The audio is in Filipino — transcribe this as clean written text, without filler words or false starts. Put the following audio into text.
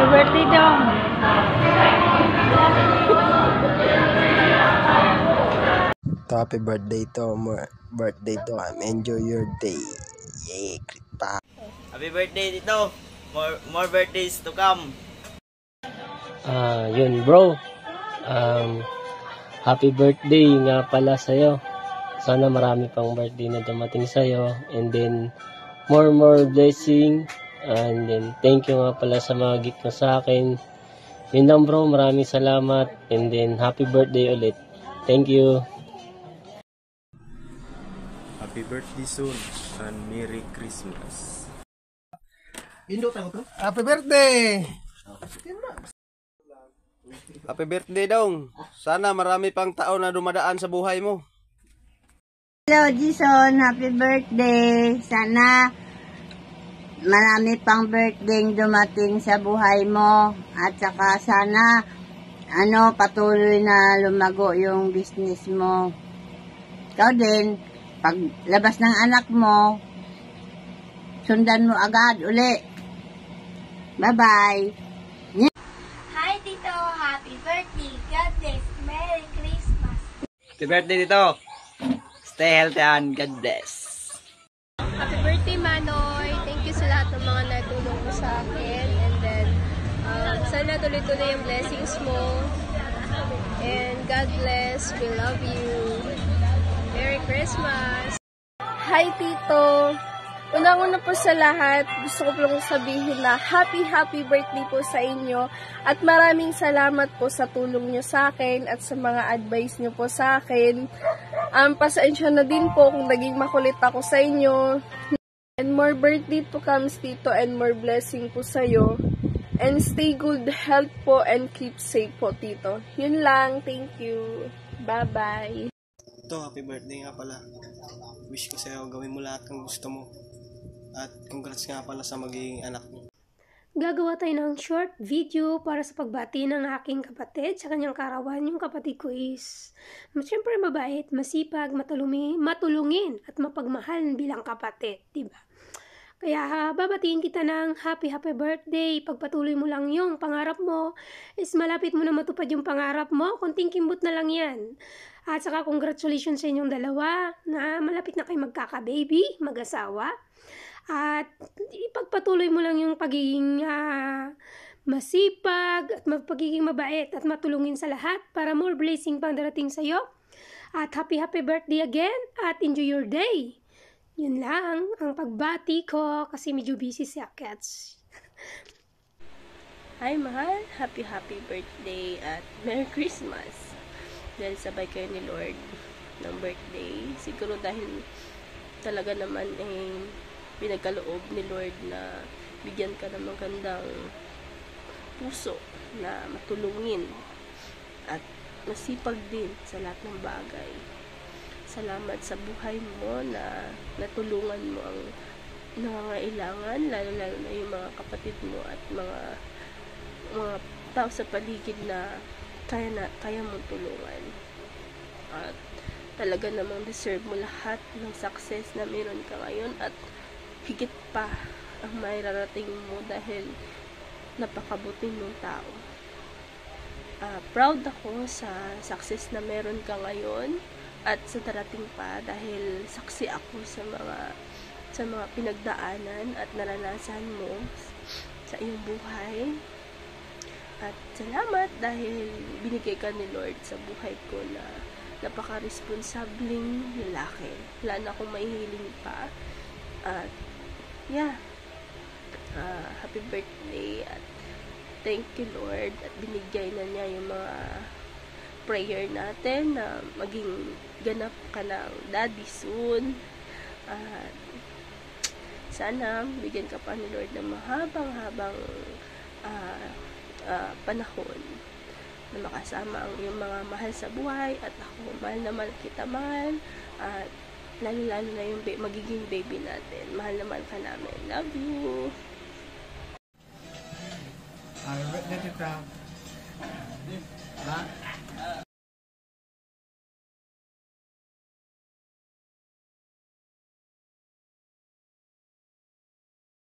birthday daw. Happy birthday to enjoy your day. Yay, pa. Happy birthday dito. More birthdays to come. Yun bro. Happy birthday nga pala sa'yo. Sana marami pang birthday na dumating sa'yo. And then, more blessing. And then, thank you nga pala sa mga gift mo sa akin. Yun lang bro, maraming salamat. And then, happy birthday ulit. Thank you. Happy birthday soon and Merry Christmas. Happy birthday! Happy birthday daw. Sana marami pang taon na dumadaan sa buhay mo. Hello, Jason. Happy birthday. Sana marami pang birthday dumating sa buhay mo. At saka sana patuloy na lumago yung business mo. Ikaw din, pag labas ng anak mo, sundan mo agad uli. Bye-bye. Hi, Tito. Happy birthday. God bless. Merry Christmas. Happy birthday dito. Stay healthy and God bless. Happy birthday, Manoy. Thank you sa lahat ng mga natulong mo sa akin. And then, sana tuloy-tuloy yung blessings mo. And God bless. We love you. Merry Christmas. Hi, Tito. Unang-una po sa lahat, gusto ko po lang sabihin na happy birthday po sa inyo at maraming salamat po sa tulong nyo sa akin at sa mga advice nyo po sa akin. Pasensya na din po kung naging makulit ako sa inyo. And more birthday to comes, Tito, and more blessing po sa'yo. And stay good health po and keep safe po, Tito. Yun lang. Thank you. Bye-bye. Ito, happy birthday nga pala. Wish ko sa'yo gawin mo lahat ng gusto mo. At congrats nga pala sa magiging anak mo. Gagawa tayo ng short video para sa pagbati ng aking kapatid sa kanyang karawan. Yung kapatid ko is siyempre mabait, masipag, matulungin at mapagmahal bilang kapatid, diba? Kaya babatiin kita ng happy birthday. Pagpatuloy mo lang yung pangarap mo, is malapit mo na matupad yung pangarap mo. Konting kimbot na lang yan. At saka congratulations sa inyong dalawa na malapit na kayo magkaka-baby, mag-asawa. At ipagpatuloy mo lang yung pagiging masipag at pagiging mabait at matulungin sa lahat para more blessing pang darating sa'yo. At happy birthday again at enjoy your day. Yun lang ang pagbati ko kasi medyo busy si Akats. Hi, mahal. Happy birthday at Merry Christmas. Dahil sabay kayo ni Lord ng birthday. Siguro dahil talaga naman pinagkaloob ni Lord na bigyan ka ng magandang puso na matulungin at masipag din sa lahat ng bagay. Salamat sa buhay mo na natulungan mo ang nangangailangan, lalo na yung mga kapatid mo at mga tao sa paligid na kaya mong tulungan. At talaga namang deserve mo lahat ng success na meron ka ngayon at higit pa ang mairarating mo dahil napakabuting mong tao. Proud ako sa success na meron ka ngayon at sa darating pa dahil saksi ako sa mga pinagdaanan at naranasan mo sa iyong buhay. At salamat dahil binigay ka ni Lord sa buhay ko na napaka-responsabling lalaki. Wala na akong mahihiling pa. At happy birthday at thank you Lord at binigay na niya yung mga prayer natin na maging ganap ka ng daddy soon. At sana bigyan ka pa ni Lord ng mahabang panahon na makasama ang iyong mga mahal sa buhay at ako mahal naman kita mahal at lalo na yung magiging baby natin. Mahal naman ka namin. Love you. Happy birthday to Crown. Ha?